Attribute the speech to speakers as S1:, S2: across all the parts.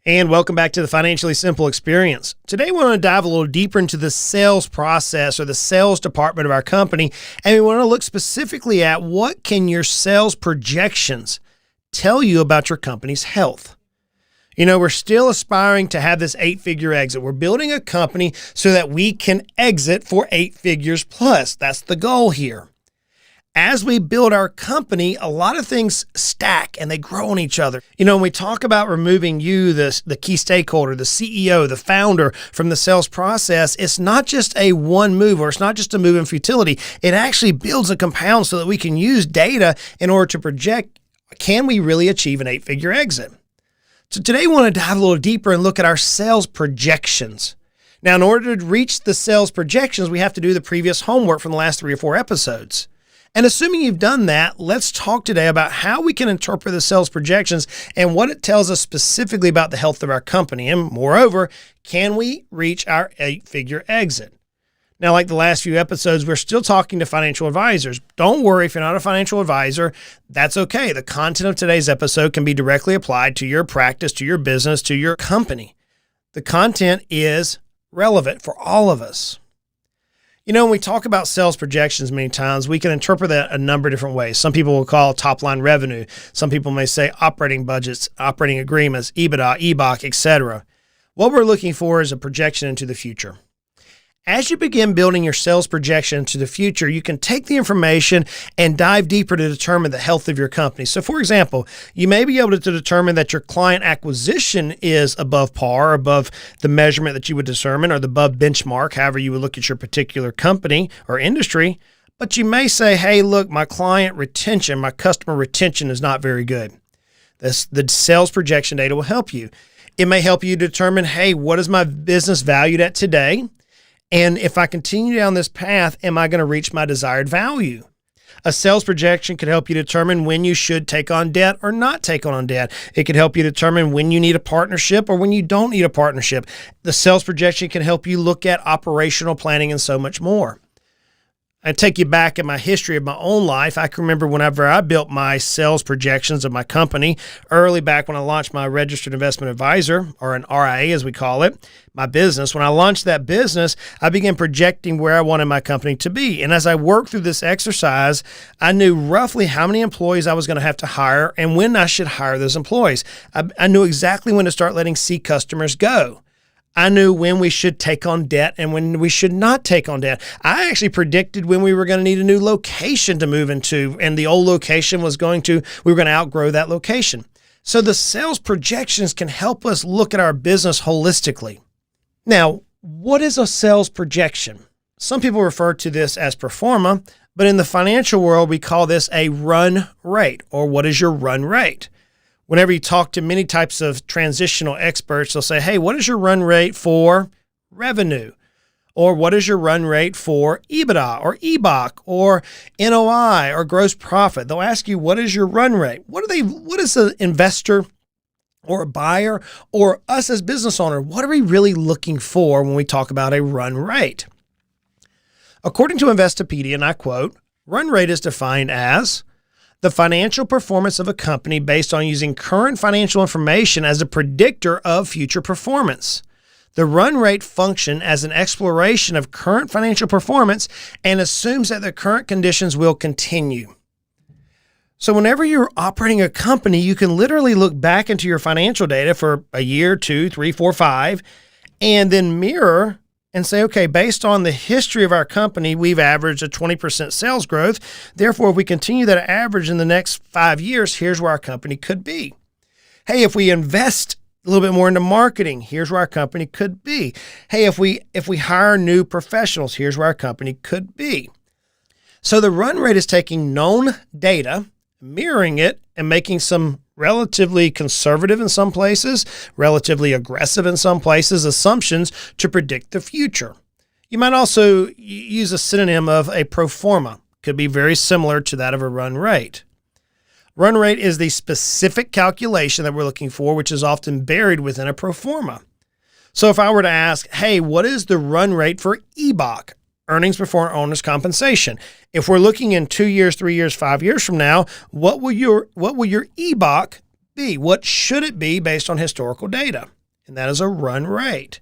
S1: And welcome back to the Financially Simple Experience. Today, we want to dive a little deeper into the sales process or the sales department of our company. And we want to look specifically at what can your sales projections tell you about your company's health. You know, we're still aspiring to have this 8-figure exit. We're building a company so that we can exit for 8 figures plus. That's the goal here. As we build our company, a lot of things stack and they grow on each other. You know, when we talk about removing you, the key stakeholder, the CEO, the founder from the sales process, it's not just a one move or it's not just a move in futility. It actually builds a compound so that we can use data in order to project, can we really achieve an 8-figure exit? So today we want to dive a little deeper and look at our sales projections. Now, in order to reach the sales projections, we have to do the previous homework from the last 3 or 4 episodes. And assuming you've done that, let's talk today about how we can interpret the sales projections and what it tells us specifically about the health of our company. And moreover, can we reach our 8-figure exit? Now, like the last few episodes, we're still talking to financial advisors. Don't worry if you're not a financial advisor, that's okay. The content of today's episode can be directly applied to your practice, to your business, to your company. The content is relevant for all of us. You know, when we talk about sales projections many times, we can interpret that a number of different ways. Some people will call top-line revenue. Some people may say operating budgets, operating agreements, EBITDA, EBOC, etc. What we're looking for is a projection into the future. As you begin building your sales projection into the future, you can take the information and dive deeper to determine the health of your company. So, for example, you may be able to determine that your client acquisition is above par, above the measurement that you would determine, or the above benchmark, however you would look at your particular company or industry. But you may say, hey, look, my client retention, my customer retention is not very good. The sales projection data will help you. It may help you determine, hey, what is my business valued at today? And if I continue down this path, am I going to reach my desired value? A sales projection could help you determine when you should take on debt or not take on debt. It could help you determine when you need a partnership or when you don't need a partnership. The sales projection can help you look at operational planning and so much more. I take you back in my history of my own life. I can remember whenever I built my sales projections of my company, early back when I launched my registered investment advisor, or an RIA as we call it, my business. When I launched that business, I began projecting where I wanted my company to be. And as I worked through this exercise, I knew roughly how many employees I was going to have to hire and when I should hire those employees. I knew exactly when to start letting C customers go. I knew when we should take on debt and when we should not take on debt. I actually predicted when we were going to need a new location to move into, and the old location we were going to outgrow that location. So the sales projections can help us look at our business holistically. Now, what is a sales projection? Some people refer to this as pro forma, but in the financial world, we call this a run rate, or what is your run rate? Whenever you talk to many types of transitional experts, they'll say, hey, what is your run rate for revenue? Or what is your run rate for EBITDA or EBOC or NOI or gross profit? They'll ask you, what is your run rate? What is an investor or a buyer or us as business owner? What are we really looking for when we talk about a run rate? According to Investopedia, and I quote, run rate is defined as the financial performance of a company based on using current financial information as a predictor of future performance. The run rate function as an exploration of current financial performance and assumes that the current conditions will continue. So whenever you're operating a company, you can literally look back into your financial data for a year, 2, 3, 4, 5, and then mirror and say, okay, based on the history of our company, we've averaged a 20% sales growth. Therefore, if we continue that average in the next 5 years, here's where our company could be. Hey, if we invest a little bit more into marketing, here's where our company could be. Hey, if we hire new professionals, here's where our company could be. So the run rate is taking known data, mirroring it, and making some relatively conservative in some places, relatively aggressive in some places, assumptions to predict the future. You might also use a synonym of a pro forma. Could be very similar to that of a run rate. Run rate is the specific calculation that we're looking for, which is often buried within a pro forma. So if I were to ask, hey, what is the run rate for EBOC? Earnings before owner's compensation. If we're looking in 2 years, 3 years, 5 years from now, what will your EBOC be? What should it be based on historical data? and that is a run rate.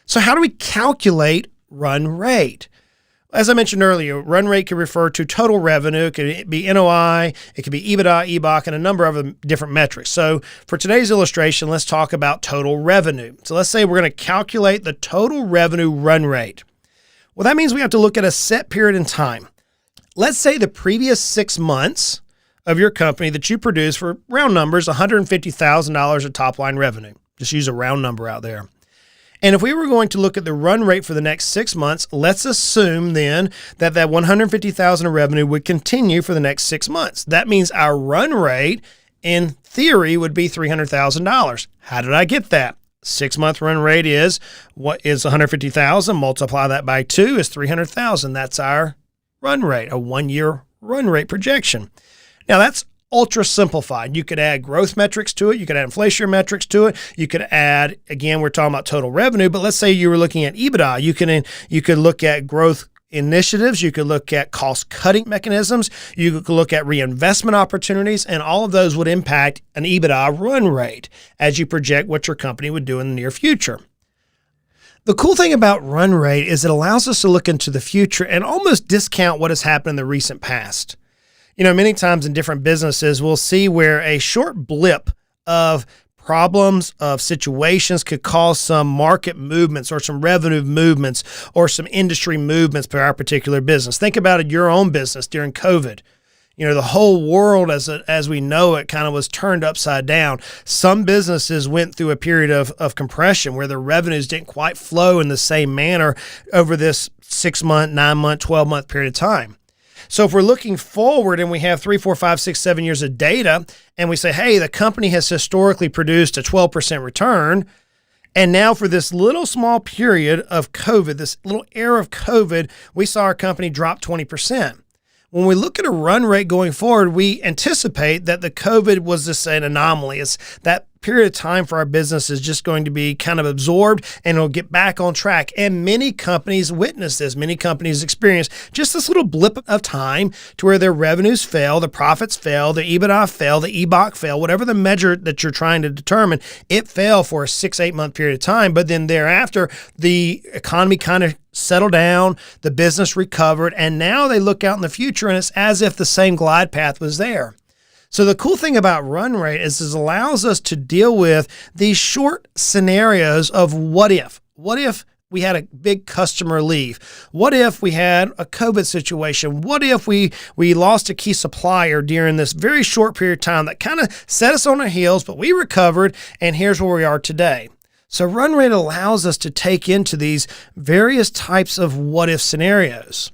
S1: So how do we calculate run rate? As I mentioned earlier, run rate can refer to total revenue. It could be NOI, it could be EBITDA, EBOC, and a number of different metrics. So for today's illustration, let's talk about total revenue. So let's say we're going to calculate the total revenue run rate. Well, that means we have to look at a set period in time. Let's say the previous 6 months of your company that you produce for round numbers, $150,000 of top line revenue. Just use a round number out there. And if we were going to look at the run rate for the next 6 months, let's assume then that $150,000 of revenue would continue for the next 6 months. That means our run rate, in theory, would be $300,000. How did I get that? 6-month run rate is what is $150,000. Multiply that by 2 is $300,000. That's our run rate, a 1-year run rate projection. Now that's ultra simplified. You could add growth metrics to it. You could add inflation metrics to it. You could add, again, we're talking about total revenue, but let's say you were looking at EBITDA. You could look at growth initiatives. You could look at cost cutting mechanisms. You could look at reinvestment opportunities, and all of those would impact an EBITDA run rate as you project what your company would do in the near future. The cool thing about run rate is it allows us to look into the future and almost discount what has happened in the recent past. You know, many times in different businesses, we'll see where a short blip of problems, of situations could cause some market movements or some revenue movements or some industry movements for our particular business. Think about it, your own business during COVID. You know, the whole world as we know it kind of was turned upside down. Some businesses went through a period of compression where their revenues didn't quite flow in the same manner over this 6-month, 9-month, 12-month period of time. So if we're looking forward and we have 3, 4, 5, 6, 7 years of data and we say, hey, the company has historically produced a 12% return, and now for this little small period of COVID, this little era of COVID, we saw our company drop 20%. When we look at a run rate going forward, we anticipate that the COVID was just an anomaly. It's that period of time for our business is just going to be kind of absorbed and it'll get back on track. And many companies witness this. Many companies experience just this little blip of time to where their revenues fail, the profits fail, the EBITDA fail, the EBOC fail, whatever the measure that you're trying to determine, it fell for a 6-8 month period of time. But then thereafter, the economy kind of settled down, the business recovered, and now they look out in the future and it's as if the same glide path was there. So the cool thing about run rate is it allows us to deal with these short scenarios of what if. What if we had a big customer leave? What if we had a COVID situation? What if we lost a key supplier during this very short period of time that kind of set us on our heels, but we recovered and here's where we are today. So run rate allows us to take into these various types of what if scenarios.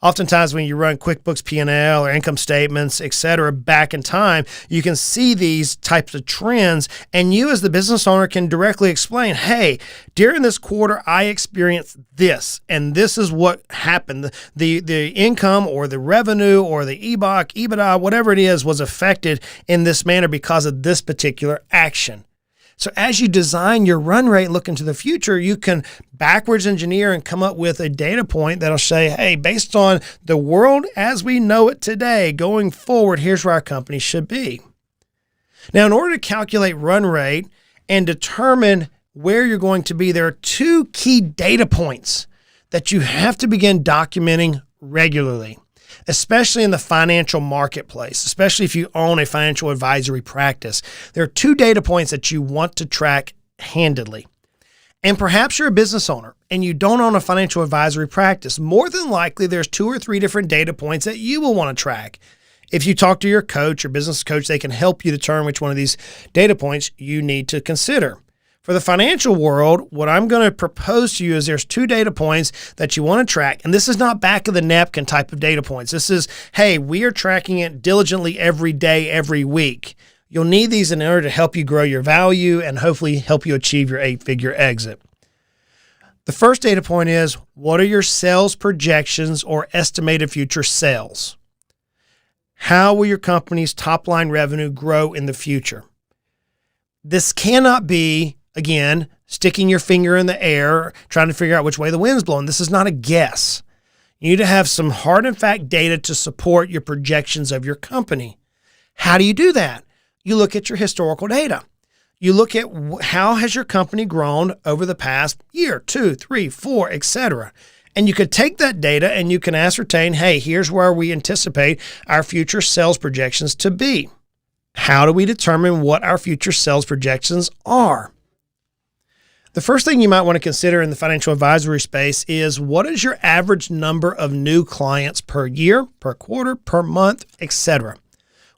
S1: Oftentimes when you run QuickBooks P&L or income statements, et cetera, back in time, you can see these types of trends and you as the business owner can directly explain, hey, during this quarter, I experienced this and this is what happened. The income or the revenue or the EBOC, EBITDA, whatever it is, was affected in this manner because of this particular action. So as you design your run rate, look into the future, you can backwards engineer and come up with a data point that'll say, hey, based on the world as we know it today, going forward, here's where our company should be. Now, in order to calculate run rate and determine where you're going to be, there are 2 key data points that you have to begin documenting regularly, especially in the financial marketplace, especially if you own a financial advisory practice. There are 2 data points that you want to track handedly. And perhaps you're a business owner and you don't own a financial advisory practice. More than likely, there's 2 or 3 different data points that you will want to track. If you talk to your coach, your business coach, they can help you determine which one of these data points you need to consider. For the financial world, what I'm going to propose to you is there's 2 data points that you want to track. And this is not back of the napkin type of data points. This is, hey, we are tracking it diligently every day, every week. You'll need these in order to help you grow your value and hopefully help you achieve your 8-figure exit. The first data point is, what are your sales projections or estimated future sales? How will your company's top line revenue grow in the future? This cannot be, again, sticking your finger in the air, trying to figure out which way the wind's blowing. This is not a guess. You need to have some hard and fact data to support your projections of your company. How do you do that? You look at your historical data. You look at how has your company grown over the past year, 2, 3, 4, etc. And you could take that data and you can ascertain, hey, here's where we anticipate our future sales projections to be. How do we determine what our future sales projections are? The first thing you might want to consider in the financial advisory space is what is your average number of new clients per year, per quarter, per month, etc.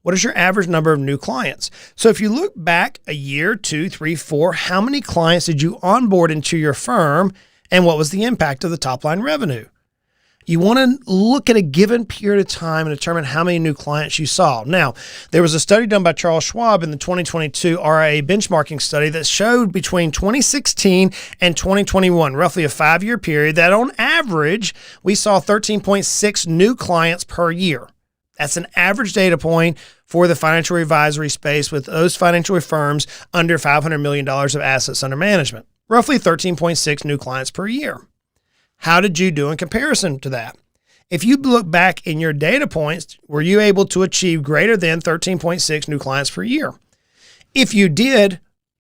S1: What is your average number of new clients? So if you look back a year, 2, 3, 4, how many clients did you onboard into your firm and what was the impact of the top line revenue? You want to look at a given period of time and determine how many new clients you saw. Now, there was a study done by Charles Schwab in the 2022 RIA benchmarking study that showed between 2016 and 2021, roughly a 5-year period, that on average, we saw 13.6 new clients per year. That's an average data point for the financial advisory space with those financial firms under $500 million of assets under management, roughly 13.6 new clients per year. How did you do in comparison to that? If you look back in your data points, were you able to achieve greater than 13.6 new clients per year? If you did,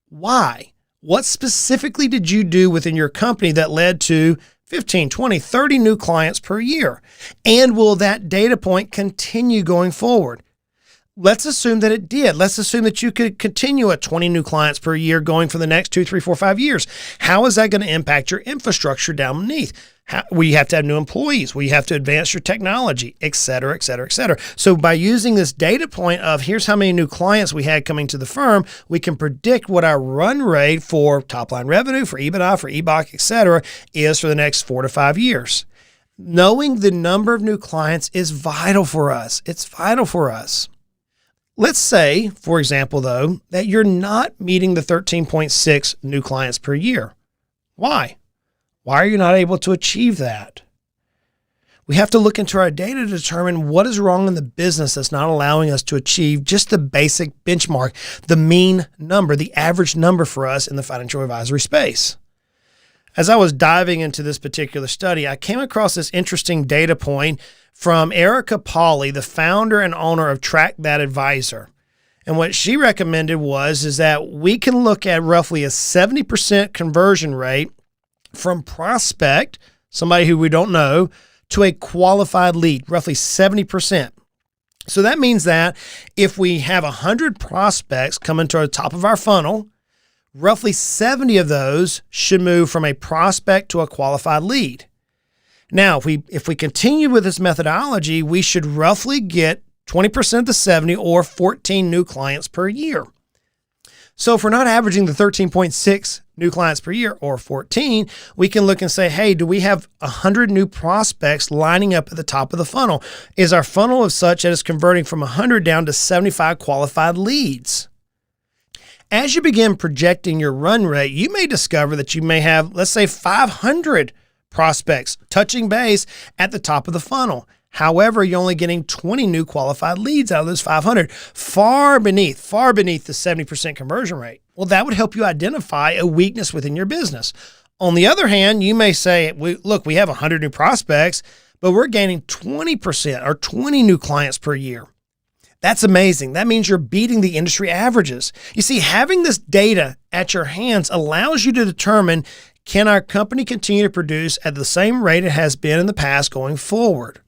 S1: why? What specifically did you do within your company that led to 15, 20, 30 new clients per year? And will that data point continue going forward? Let's assume that it did. Let's assume that you could continue at 20 new clients per year going for the next 2, 3, 4, 5 years. How is that going to impact your infrastructure down beneath? We have to have new employees. We have to advance your technology, et cetera, et cetera, et cetera. So by using this data point of here's how many new clients we had coming to the firm, we can predict what our run rate for top line revenue, for EBITDA, for EBOC, et cetera, is for the next 4 to 5 years. Knowing the number of new clients is vital for us. It's vital for us. Let's say, for example, though, that you're not meeting the 13.6 new clients per year. Why? Why are you not able to achieve that? We have to look into our data to determine what is wrong in the business that's not allowing us to achieve just the basic benchmark, the mean number, the average number for us in the financial advisory space. As I was diving into this particular study, I came across this interesting data point from Erica Pauley, the founder and owner of Track That Advisor. And what she recommended is that we can look at roughly a 70% conversion rate from prospect, somebody who we don't know, to a qualified lead, roughly 70%. So that means that if we have 100 prospects coming to the top of our funnel, roughly 70 of those should move from a prospect to a qualified lead. Now, if we continue with this methodology, we should roughly get 20% of the 70 or 14 new clients per year. So if we're not averaging the 13.6 new clients per year or 14, we can look and say, hey, do we have 100 new prospects lining up at the top of the funnel? Is our funnel of such that it's converting from 100 down to 75 qualified leads? As you begin projecting your run rate, you may discover that you may have, let's say, 500 prospects touching base at the top of the funnel. However, you're only getting 20 new qualified leads out of those 500, far beneath the 70% conversion rate. Well, that would help you identify a weakness within your business. On the other hand, you may say, look, we have 100 new prospects, but we're gaining 20% or 20 new clients per year. That's amazing. That means you're beating the industry averages. You see, having this data at your hands allows you to determine, can our company continue to produce at the same rate it has been in the past going forward?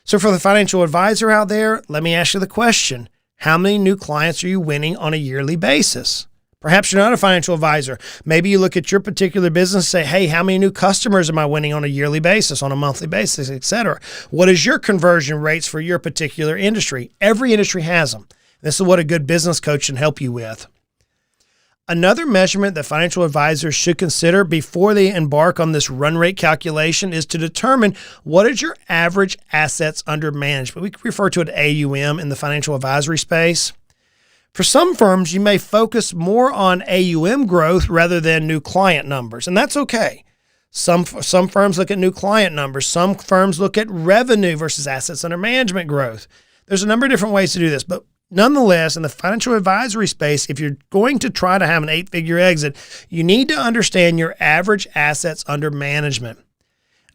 S1: So for the financial advisor out there, let me ask you the question, how many new clients are you winning on a yearly basis? Perhaps you're not a financial advisor. Maybe you look at your particular business and say, hey, how many new customers am I winning on a yearly basis, on a monthly basis, et cetera? What is your conversion rates for your particular industry? Every industry has them. This is what a good business coach can help you with. Another measurement that financial advisors should consider before they embark on this run rate calculation is to determine what is your average assets under management. We refer to it AUM in the financial advisory space. For some firms, you may focus more on AUM growth rather than new client numbers, and that's okay. Some firms look at new client numbers. Some firms look at revenue versus assets under management growth. There's a number of different ways to do this, but nonetheless, in the financial advisory space, if you're going to try to have an 8-figure exit, you need to understand your average assets under management.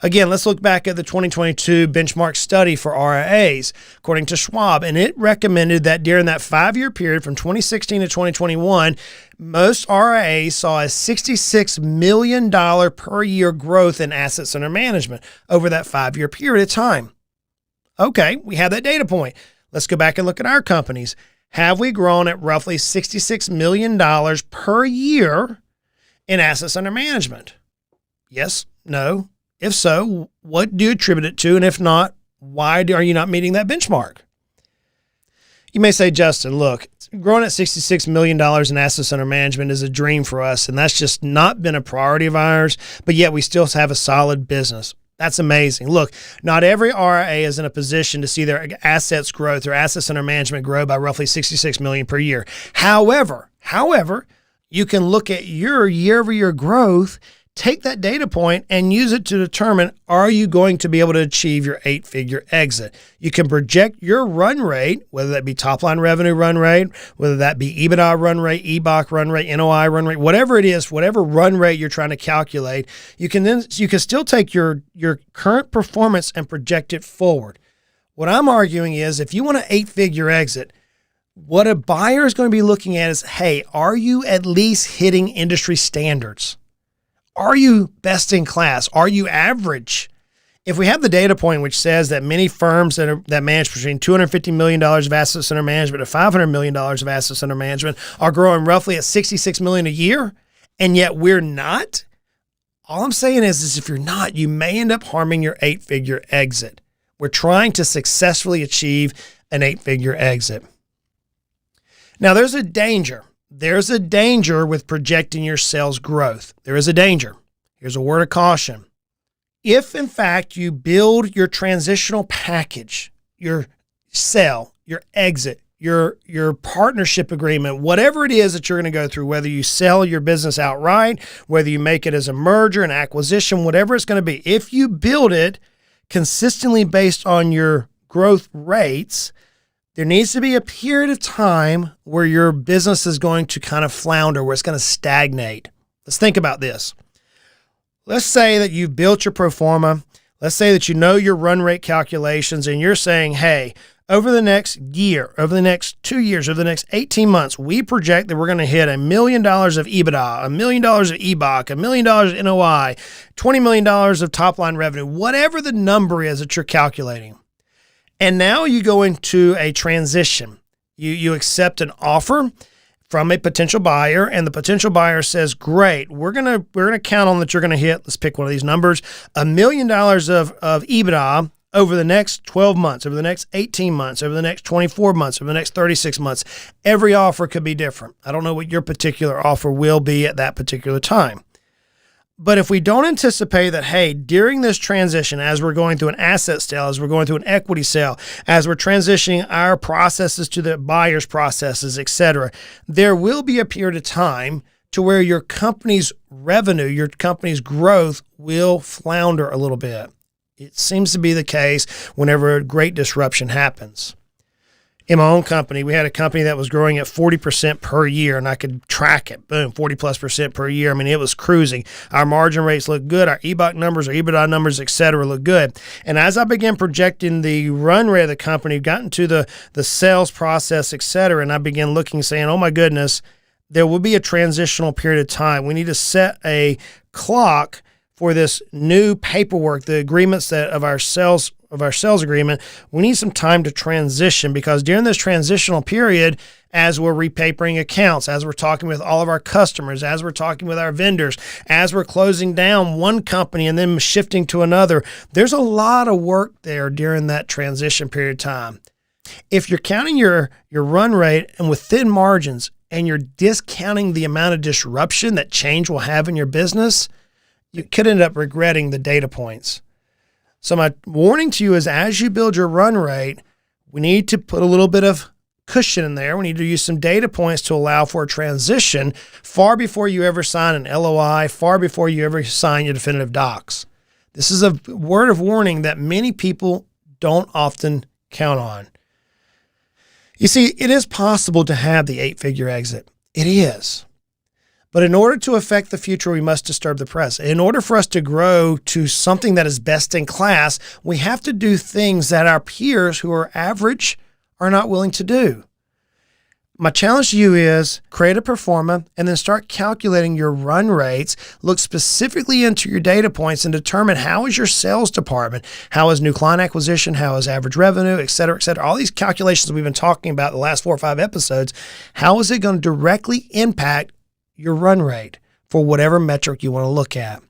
S1: Again, let's look back at the 2022 benchmark study for RIAs, according to Schwab, and it recommended that during that 5-year period from 2016 to 2021, most RIAs saw a $66 million per year growth in assets under management over that 5-year period of time. Okay, we have that data point. Let's go back and look at our companies. Have we grown at roughly $66 million per year in assets under management? Yes, no. If so, what do you attribute it to? And if not, why are you not meeting that benchmark? You may say, Justin, look, growing at $66 million in assets under management is a dream for us, and that's just not been a priority of ours, but yet we still have a solid business. That's amazing. Look, not every RIA is in a position to see their assets grow, their assets under management grow by roughly $66 million per year. However, you can look at your year-over-year growth, take that data point and use it to determine, are you going to be able to achieve your 8-figure exit? You can project your run rate, whether that be top line revenue run rate, whether that be EBITDA run rate, EBOC run rate, NOI run rate, whatever it is, whatever run rate you're trying to calculate, you can still take your current performance and project it forward. What I'm arguing is, if you want an 8-figure exit, what a buyer is going to be looking at is, hey, are you at least hitting industry standards? Are you best in class? Are you average? If we have the data point which says that many firms that manage between $250 million of assets under management to $500 million of assets under management are growing roughly at $66 million a year, and yet we're not, all I'm saying is if you're not, you may end up harming your 8-figure exit. We're trying to successfully achieve an 8-figure exit. Now, there's a danger. There's a danger with projecting your sales growth. There is a danger. Here's a word of caution. If, in fact, you build your transitional package, your sell, your exit, your partnership agreement, whatever it is that you're going to go through, whether you sell your business outright, whether you make it as a merger, an acquisition, whatever it's going to be, if you build it consistently based on your growth rates, there needs to be a period of time where your business is going to kind of flounder, where it's going to stagnate. Let's think about this. Let's say that you've built your pro forma. Let's say that you know your run rate calculations, and you're saying, hey, over the next year, over the next 2 years, over the next 18 months, we project that we're going to hit $1 million of EBITDA, $1 million of EBOC, $1 million of NOI, $20 million of top line revenue, whatever the number is that you're calculating. And now you go into a transition. You accept an offer from a potential buyer, and the potential buyer says, great, we're gonna count on that you're gonna hit, let's pick one of these numbers, $1 million of EBITDA over the next 12 months, over the next 18 months, over the next 24 months, over the next 36 months. Every offer could be different. I don't know what your particular offer will be at that particular time. But if we don't anticipate that, hey, during this transition, as we're going through an asset sale, as we're going through an equity sale, as we're transitioning our processes to the buyer's processes, et cetera, there will be a period of time to where your company's revenue, your company's growth will flounder a little bit. It seems to be the case whenever a great disruption happens. In my own company, we had a company that was growing at 40% per year, and I could track it. Boom, 40+% per year. I mean, it was cruising. Our margin rates look good. Our EBOC numbers, our EBITDA numbers, et cetera, look good. And as I began projecting the run rate of the company, got into the sales process, et cetera, and I began looking, saying, oh my goodness, there will be a transitional period of time. We need to set a clock for this new paperwork, the agreements that of our sales agreement. We need some time to transition, because during this transitional period, as we're repapering accounts, as we're talking with all of our customers, as we're talking with our vendors, as we're closing down one company and then shifting to another, there's a lot of work there during that transition period of time. If you're counting your run rate and with thin margins, and you're discounting the amount of disruption that change will have in your business, you could end up regretting the data points. So my warning to you is, as you build your run rate, we need to put a little bit of cushion in there. We need to use some data points to allow for a transition far before you ever sign an LOI, far before you ever sign your definitive docs. This is a word of warning that many people don't often count on. You see, it is possible to have the 8-figure exit. It is. But in order to affect the future, we must disturb the present. In order for us to grow to something that is best in class, we have to do things that our peers who are average are not willing to do. My challenge to you is create a pro forma and then start calculating your run rates. Look specifically into your data points and determine how is your sales department, how is new client acquisition, how is average revenue, et cetera, et cetera. All these calculations we've been talking about the last 4 or 5 episodes, how is it going to directly impact your run rate for whatever metric you want to look at?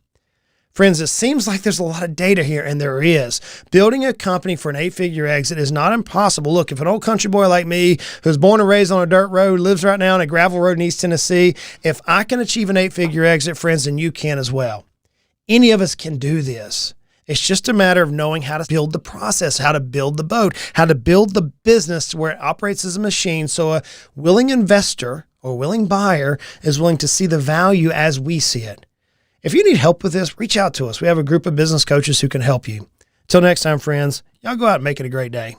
S1: Friends, it seems like there's a lot of data here, and there is. Building a company for an 8-figure exit is not impossible. Look, if an old country boy like me, who's born and raised on a dirt road, lives right now on a gravel road in East Tennessee, if I can achieve an 8-figure exit, friends, then you can as well. Any of us can do this. It's just a matter of knowing how to build the process, how to build the boat, how to build the business to where it operates as a machine so a willing investor or willing buyer is willing to see the value as we see it. If you need help with this, reach out to us. We have a group of business coaches who can help you. Till next time, friends, y'all go out and make it a great day.